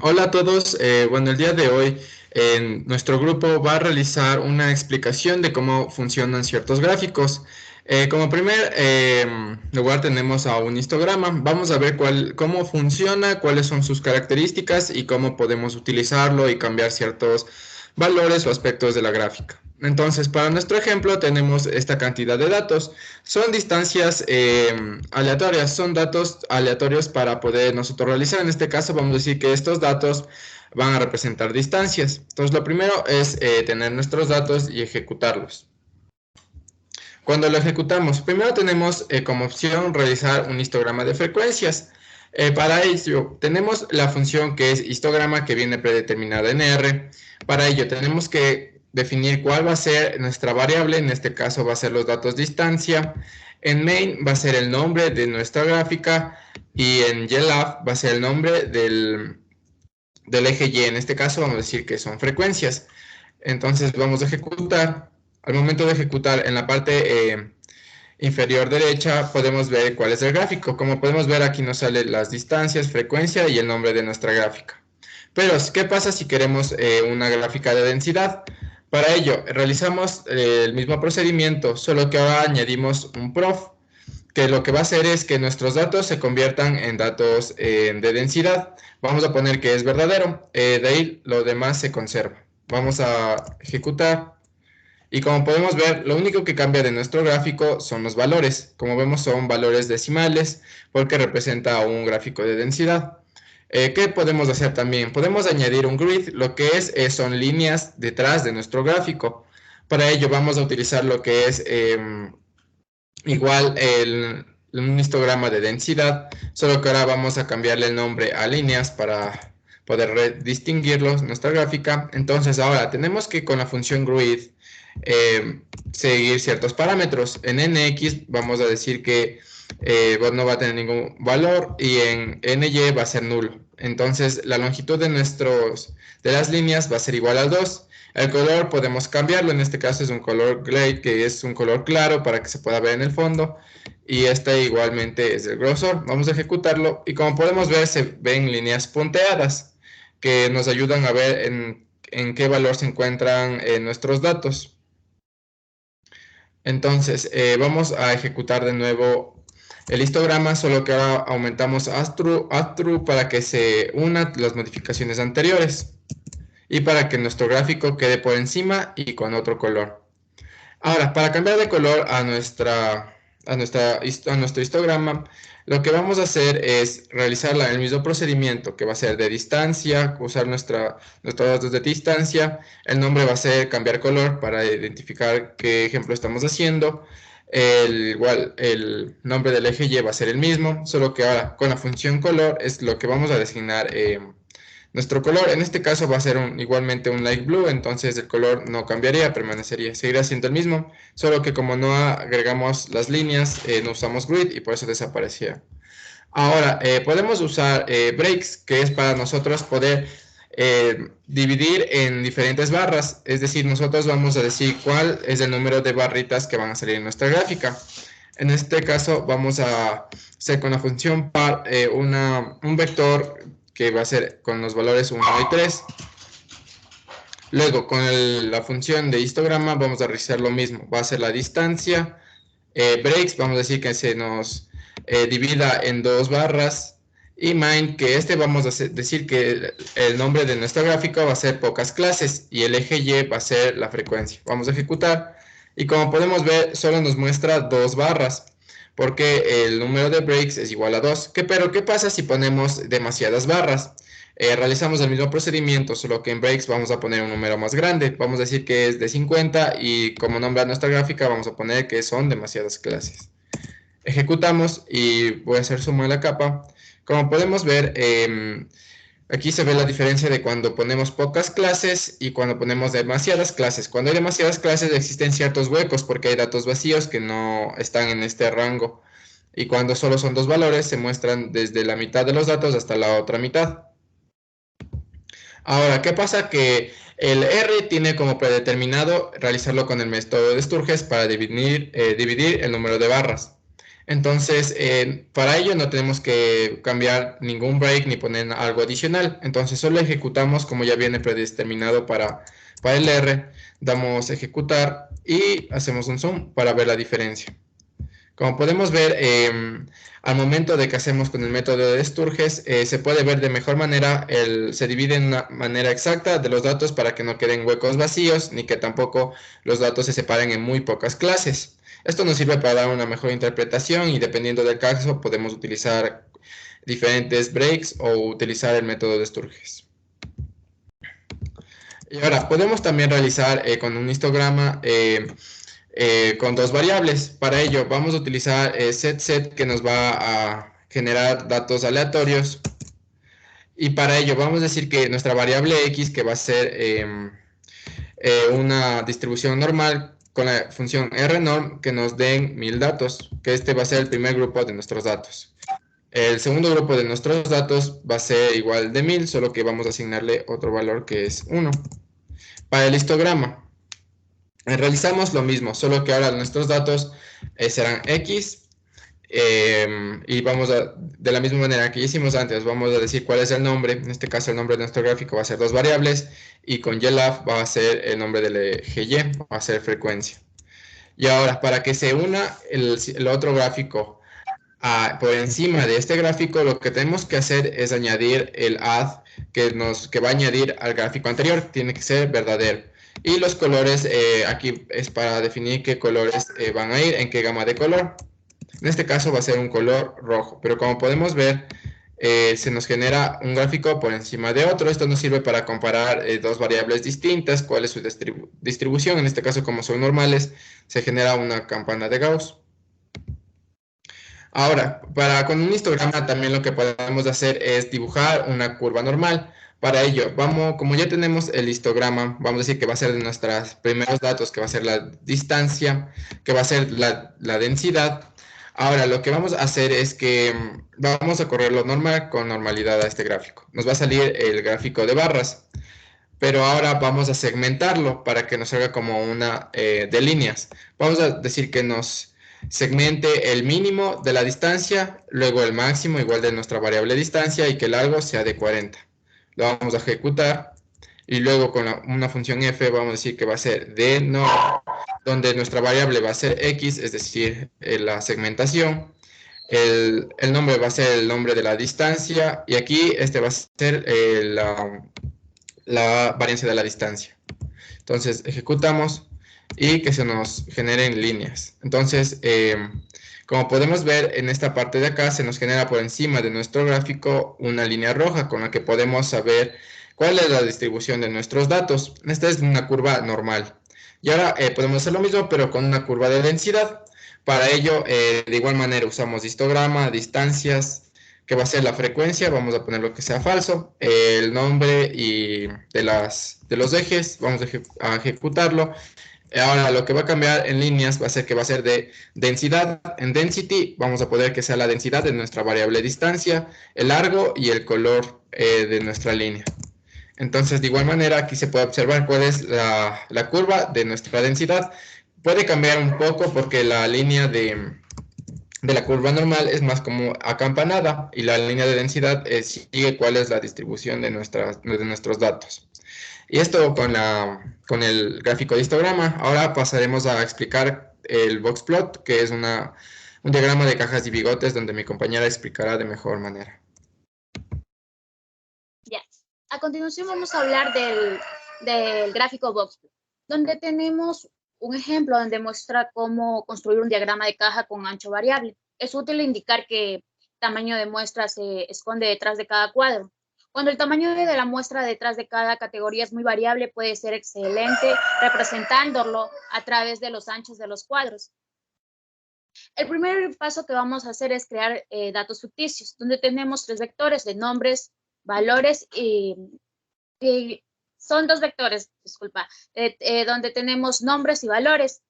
Hola a todos. Bueno, el día de hoy nuestro grupo va a realizar una explicación de cómo funcionan ciertos gráficos. Como primer lugar tenemos a un histograma. Vamos a ver cómo funciona, cuáles son sus características y cómo podemos utilizarlo y cambiar ciertos valores o aspectos de la gráfica. Entonces, para nuestro ejemplo tenemos esta cantidad de datos. Son distancias aleatorias, son datos aleatorios para poder nosotros realizar. En este caso vamos a decir que estos datos van a representar distancias. Entonces lo primero es tener nuestros datos y ejecutarlos. Cuando lo ejecutamos, primero tenemos como opción realizar un histograma de frecuencias. Para ello tenemos la función que es histograma, que viene predeterminada en R. Para ello tenemos que definir cuál va a ser nuestra variable. En este caso va a ser los datos distancia. En main va a ser el nombre de nuestra gráfica y en YLAB va a ser el nombre del eje Y. En este caso vamos a decir que son frecuencias. Entonces vamos a ejecutar. Al momento de ejecutar, en la parte inferior derecha podemos ver cuál es el gráfico. Como podemos ver, aquí nos salen las distancias, frecuencia y el nombre de nuestra gráfica. Pero, ¿qué pasa si queremos una gráfica de densidad? Para ello, realizamos el mismo procedimiento, solo que ahora añadimos un prof, que lo que va a hacer es que nuestros datos se conviertan en datos de densidad. Vamos a poner que es verdadero, de ahí lo demás se conserva. Vamos a ejecutar. Y como podemos ver, lo único que cambia de nuestro gráfico son los valores. Como vemos, son valores decimales porque representa un gráfico de densidad. ¿Qué podemos hacer también? Podemos añadir un grid, lo que son líneas detrás de nuestro gráfico. Para ello vamos a utilizar lo que es igual un histograma de densidad, solo que ahora vamos a cambiarle el nombre a líneas para poder distinguirlos, nuestra gráfica. Entonces ahora tenemos que con la función grid seguir ciertos parámetros. En nx vamos a decir que no va a tener ningún valor y en ny va a ser nulo. Entonces la longitud de las líneas va a ser igual a 2. El color podemos cambiarlo, en este caso es un color gray, que es un color claro para que se pueda ver en el fondo, y este igualmente es el grosor. Vamos a ejecutarlo y como podemos ver se ven líneas punteadas que nos ayudan a ver en qué valor se encuentran nuestros datos. Entonces vamos a ejecutar de nuevo el histograma, solo que ahora aumentamos add true para que se unan las modificaciones anteriores y para que nuestro gráfico quede por encima y con otro color. Ahora, para cambiar de color a nuestro histograma, lo que vamos a hacer es realizar el mismo procedimiento, que va a ser de distancia, usar nuestros datos de distancia. El nombre va a ser cambiar color para identificar qué ejemplo estamos haciendo. Igual, el nombre del eje Y va a ser el mismo, solo que ahora con la función color es lo que vamos a designar nuestro color. En este caso va a ser igualmente un light blue, entonces el color no cambiaría, permanecería, seguirá siendo el mismo, solo que como no agregamos las líneas, no usamos grid y por eso desaparecía. Ahora, podemos usar breaks, que es para nosotros poder dividir en diferentes barras, es decir, nosotros vamos a decir cuál es el número de barritas que van a salir en nuestra gráfica. En este caso vamos a hacer con la función par un vector que va a ser con los valores 1 y 3. Luego, con la función de histograma vamos a realizar lo mismo. Va a ser la distancia. Breaks, vamos a decir que se nos divida en dos barras. Y main, que vamos a decir que el nombre de nuestra gráfica va a ser pocas clases. Y el eje Y va a ser la frecuencia. Vamos a ejecutar. Y como podemos ver, solo nos muestra dos barras, porque el número de breaks es igual a 2. Pero, ¿qué pasa si ponemos demasiadas barras? Realizamos el mismo procedimiento, solo que en breaks vamos a poner un número más grande. Vamos a decir que es de 50 y como nombra nuestra gráfica vamos a poner que son demasiadas clases. Ejecutamos y voy a hacer suma de la capa. Como podemos ver, aquí se ve la diferencia de cuando ponemos pocas clases y cuando ponemos demasiadas clases. Cuando hay demasiadas clases existen ciertos huecos porque hay datos vacíos que no están en este rango. Y cuando solo son dos valores se muestran desde la mitad de los datos hasta la otra mitad. Ahora, ¿qué pasa? Que el R tiene como predeterminado realizarlo con el método de Sturges para dividir el número de barras. Entonces, para ello no tenemos que cambiar ningún break ni poner algo adicional. Entonces, solo ejecutamos como ya viene predeterminado para el R. Damos ejecutar y hacemos un zoom para ver la diferencia. Como podemos ver, al momento de que hacemos con el método de Sturges, se puede ver de mejor manera, se divide en una manera exacta de los datos para que no queden huecos vacíos, ni que tampoco los datos se separen en muy pocas clases. Esto nos sirve para dar una mejor interpretación y dependiendo del caso podemos utilizar diferentes breaks o utilizar el método de Sturges. Y ahora, podemos también realizar con un histograma con dos variables. Para ello vamos a utilizar set que nos va a generar datos aleatorios. Y para ello vamos a decir que nuestra variable x, que va a ser una distribución normal con la función rnorm, que nos den 1000 datos, que este va a ser el primer grupo de nuestros datos. El segundo grupo de nuestros datos va a ser igual de 1000, solo que vamos a asignarle otro valor que es 1. Para el histograma, realizamos lo mismo, solo que ahora nuestros datos serán x y vamos de la misma manera que hicimos antes, vamos a decir cuál es el nombre. En este caso el nombre de nuestro gráfico va a ser dos variables y con ylab va a ser el nombre del eje y, va a ser frecuencia. Y ahora, para que se una el otro gráfico por encima de este gráfico, lo que tenemos que hacer es añadir el add que va a añadir al gráfico anterior. Tiene que ser verdadero. Y los colores, aquí es para definir qué colores van a ir, en qué gama de color. En este caso va a ser un color rojo, pero como podemos ver, se nos genera un gráfico por encima de otro. Esto nos sirve para comparar dos variables distintas, cuál es su distribución. En este caso, como son normales, se genera una campana de Gauss. Ahora, con un histograma también lo que podemos hacer es dibujar una curva normal. Para ello, como ya tenemos el histograma, vamos a decir que va a ser de nuestros primeros datos, que va a ser la distancia, que va a ser la densidad. Ahora, lo que vamos a hacer es que vamos a correrlo normal con normalidad a este gráfico. Nos va a salir el gráfico de barras, pero ahora vamos a segmentarlo para que nos salga como una de líneas. Vamos a decir que nos segmente el mínimo de la distancia, luego el máximo igual de nuestra variable distancia y que el largo sea de 40. Lo vamos a ejecutar y luego con una función f vamos a decir que va a ser de no, donde nuestra variable va a ser x, es decir, la segmentación. El nombre va a ser el nombre de la distancia y aquí este va a ser la variancia de la distancia. Entonces ejecutamos y que se nos generen líneas. Entonces, como podemos ver en esta parte de acá, se nos genera por encima de nuestro gráfico una línea roja con la que podemos saber cuál es la distribución de nuestros datos. Esta es una curva normal. Y ahora podemos hacer lo mismo, pero con una curva de densidad. Para ello, de igual manera, usamos histograma, distancias, que va a ser la frecuencia, vamos a poner lo que sea falso, el nombre y de los ejes, vamos a ejecutarlo. Ahora lo que va a cambiar en líneas va a ser que va a ser de densidad. En density vamos a poner que sea la densidad de nuestra variable distancia, el largo y el color de nuestra línea. Entonces, de igual manera, aquí se puede observar cuál es la curva de nuestra densidad. Puede cambiar un poco porque la línea de la curva normal es más como acampanada y la línea de densidad sigue cuál es la distribución de nuestros datos. Y esto con el gráfico de histograma. Ahora pasaremos a explicar el boxplot, que es un diagrama de cajas y bigotes donde mi compañera explicará de mejor manera. Ya. A continuación vamos a hablar del gráfico boxplot, donde tenemos un ejemplo donde muestra cómo construir un diagrama de caja con ancho variable. Es útil indicar que tamaño de muestra se esconde detrás de cada cuadro. Cuando el tamaño de la muestra detrás de cada categoría es muy variable, puede ser excelente representándolo a través de los anchos de los cuadros. El primer paso que vamos a hacer es crear datos ficticios, donde tenemos 3 vectores de nombres, valores y son 2 vectores, disculpa, donde tenemos nombres y valores,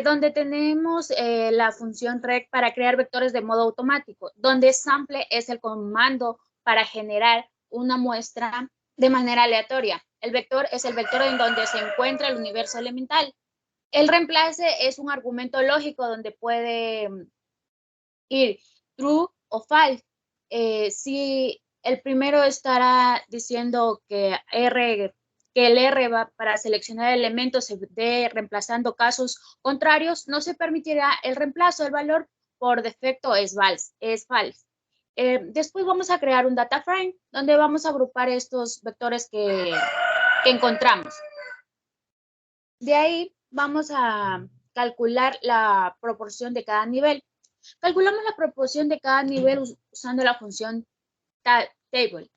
donde tenemos la función rec para crear vectores de modo automático, donde sample es el comando para generar una muestra de manera aleatoria. El vector es el vector en donde se encuentra el universo elemental. El reemplace es un argumento lógico donde puede ir true o false. Si el primero estará diciendo que el R va para seleccionar elementos de reemplazando casos contrarios, no se permitirá el reemplazo del valor por defecto es false. Después vamos a crear un data frame donde vamos a agrupar estos vectores que encontramos. De ahí vamos a calcular la proporción de cada nivel. Calculamos la proporción de cada nivel usando la función table.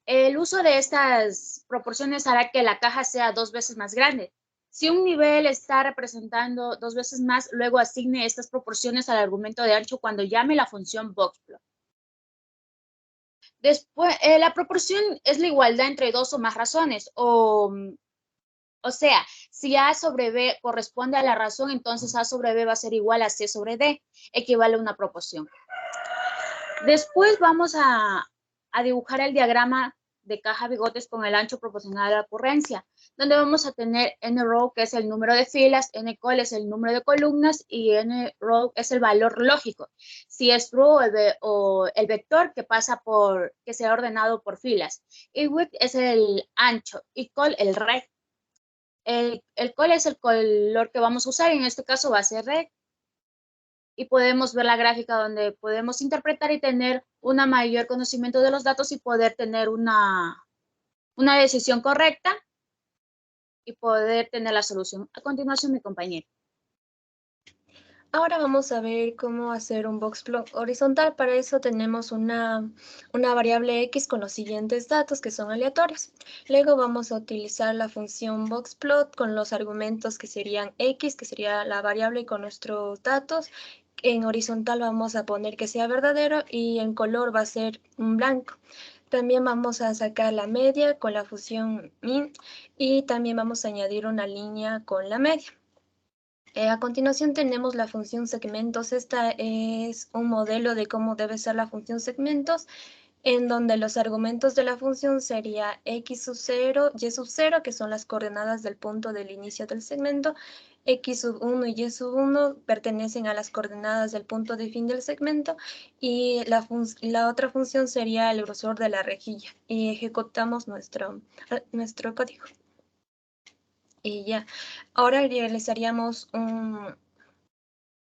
El uso de estas proporciones hará que la caja sea 2 veces más grande. Si un nivel está representando 2 veces más, luego asigne estas proporciones al argumento de ancho cuando llame la función boxplot. Después, la proporción es la igualdad entre dos o más razones, o sea, si A sobre B corresponde a la razón, entonces A sobre B va a ser igual a C sobre D, equivale a una proporción. Después vamos a dibujar el diagrama de caja bigotes con el ancho proporcional a la ocurrencia, donde vamos a tener n-row, que es el número de filas, n-col es el número de columnas y n-row es el valor lógico. Si es true o el vector que pasa que sea ordenado por filas. Y width es el ancho y col el rect. El col es el color que vamos a usar y en este caso va a ser red. Y podemos ver la gráfica donde podemos interpretar y tener un mayor conocimiento de los datos y poder tener una decisión correcta y poder tener la solución. A continuación, mi compañero. Ahora vamos a ver cómo hacer un boxplot horizontal. Para eso tenemos una variable x con los siguientes datos que son aleatorios. Luego vamos a utilizar la función boxplot con los argumentos que serían x, que sería la variable con nuestros datos. En horizontal vamos a poner que sea verdadero y en color va a ser un blanco. También vamos a sacar la media con la función min y también vamos a añadir una línea con la media. A continuación tenemos la función segmentos. Esta es un modelo de cómo debe ser la función segmentos, en donde los argumentos de la función sería x sub 0, y sub 0, que son las coordenadas del punto del inicio del segmento. X sub 1 y y sub 1 pertenecen a las coordenadas del punto de fin del segmento, y la otra función sería el grosor de la rejilla. Y ejecutamos nuestro código. Y ya, ahora realizaríamos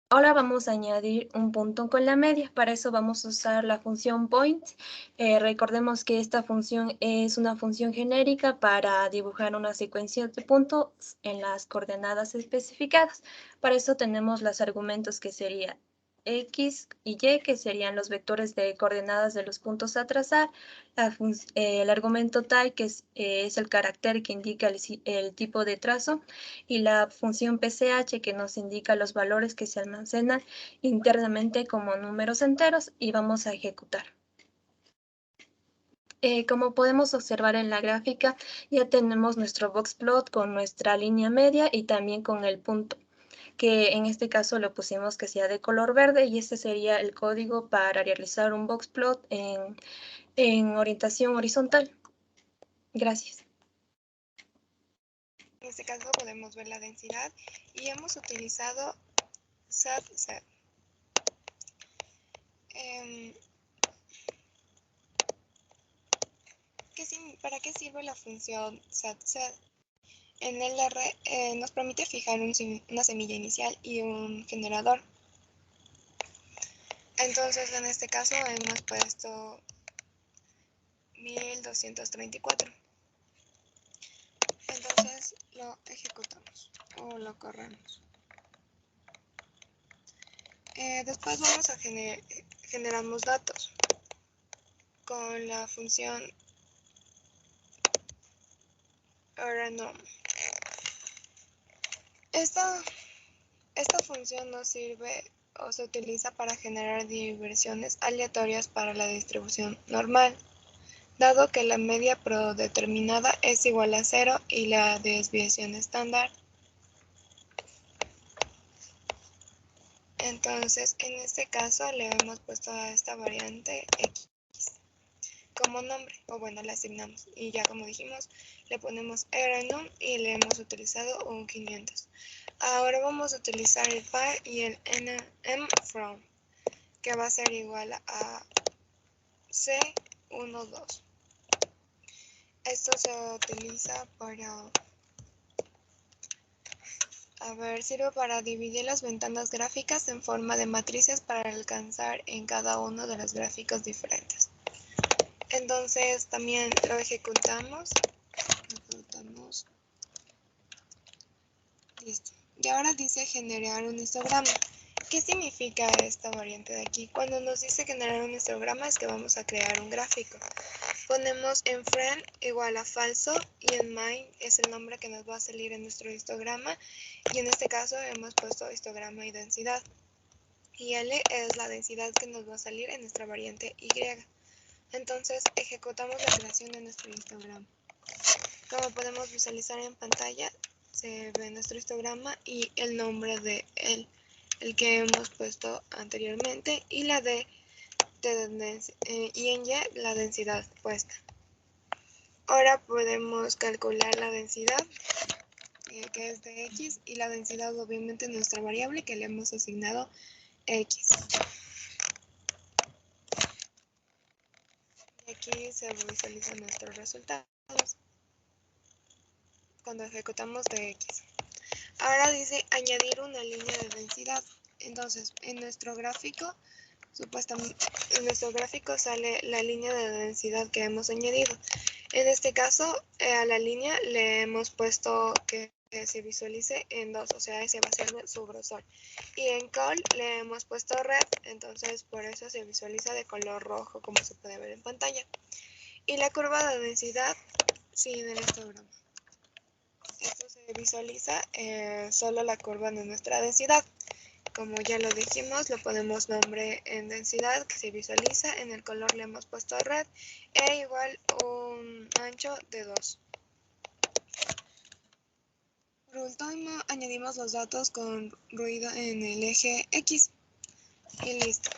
Ahora vamos a añadir un punto con la media. Para eso vamos a usar la función point. Recordemos que esta función es una función genérica para dibujar una secuencia de puntos en las coordenadas especificadas. Para eso tenemos los argumentos que serían x y y, que serían los vectores de coordenadas de los puntos a trazar, el argumento type, que es el carácter que indica el tipo de trazo, y la función pch, que nos indica los valores que se almacenan internamente como números enteros, y vamos a ejecutar. Como podemos observar en la gráfica, ya tenemos nuestro boxplot con nuestra línea media y también con el punto, que en este caso lo pusimos que sea de color verde, y este sería el código para realizar un boxplot en orientación horizontal. Gracias. En este caso podemos ver la densidad y hemos utilizado SAT-SAT. ¿Para qué sirve la función SAT-SAT? En el R nos permite fijar una semilla inicial y un generador. Entonces, en este caso hemos puesto 1234. Entonces lo ejecutamos o lo corremos. Después vamos a generamos datos con la función random. Esta función nos sirve o se utiliza para generar diversiones aleatorias para la distribución normal, dado que la media predeterminada es igual a 0 y la desviación estándar. Entonces, en este caso le hemos puesto a esta variante x como nombre, o bueno, le asignamos. Y ya como dijimos, le ponemos random y le hemos utilizado un 500. Ahora vamos a utilizar el par y el nm from, que va a ser igual a C12. Esto se utiliza para, sirve para dividir las ventanas gráficas en forma de matrices para alcanzar en cada uno de los gráficos diferentes. Entonces también lo ejecutamos. Listo. Y ahora dice generar un histograma. ¿Qué significa esta variante de aquí? Cuando nos dice generar un histograma es que vamos a crear un gráfico. Ponemos en friend igual a falso y en main es el nombre que nos va a salir en nuestro histograma, y en este caso hemos puesto histograma y densidad. Y L es la densidad que nos va a salir en nuestra variante Y. Entonces ejecutamos la creación de nuestro histograma. Como podemos visualizar en pantalla, se ve nuestro histograma y el nombre de el que hemos puesto anteriormente, y la y en Y la densidad puesta. Ahora podemos calcular la densidad, que es de X, y la densidad obviamente nuestra variable que le hemos asignado X. Y aquí se visualizan nuestros resultados cuando ejecutamos de X. Ahora dice añadir una línea de densidad. Entonces, en nuestro gráfico, supuestamente, en nuestro gráfico sale la línea de densidad que hemos añadido. En este caso, a la línea le hemos puesto que se visualice en 2, o sea, ese va a ser su grosor. Y en col le hemos puesto red, entonces por eso se visualiza de color rojo, como se puede ver en pantalla. Y la curva de densidad sigue en el histograma. Esto se visualiza solo la curva de nuestra densidad. Como ya lo dijimos, lo ponemos nombre en densidad que se visualiza. En el color le hemos puesto red e igual un ancho de 2. Por último, añadimos los datos con ruido en el eje X y listo.